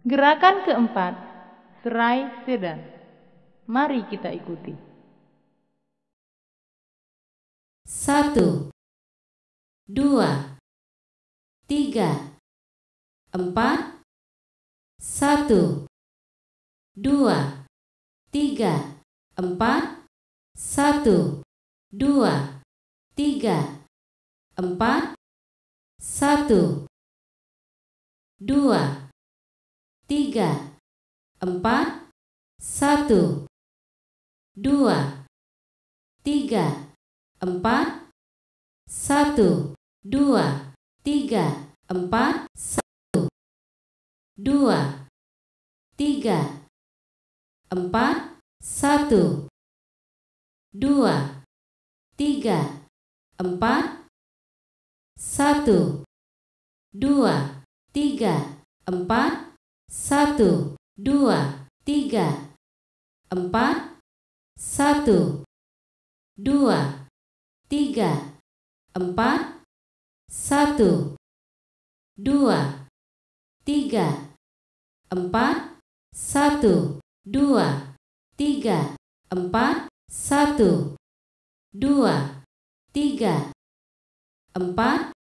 Gerakan keempat, serai sedan. Mari kita ikuti. 1, 2, 3, 4. 1, 2, 3, 4. 1, 2, 3, 4. 1, 2, 3, 4. 1, 2, 3, 4. 1, 2, 3, 4. 1, 2, 3, 4. 1, 2, 3, 4. 1, 2, 3, 4. 1, 2, 3, 4. 1, 2, 3, 4. 1, 2, 3, 4. 1, 2, 3, 4. 1, 2, 3, 4.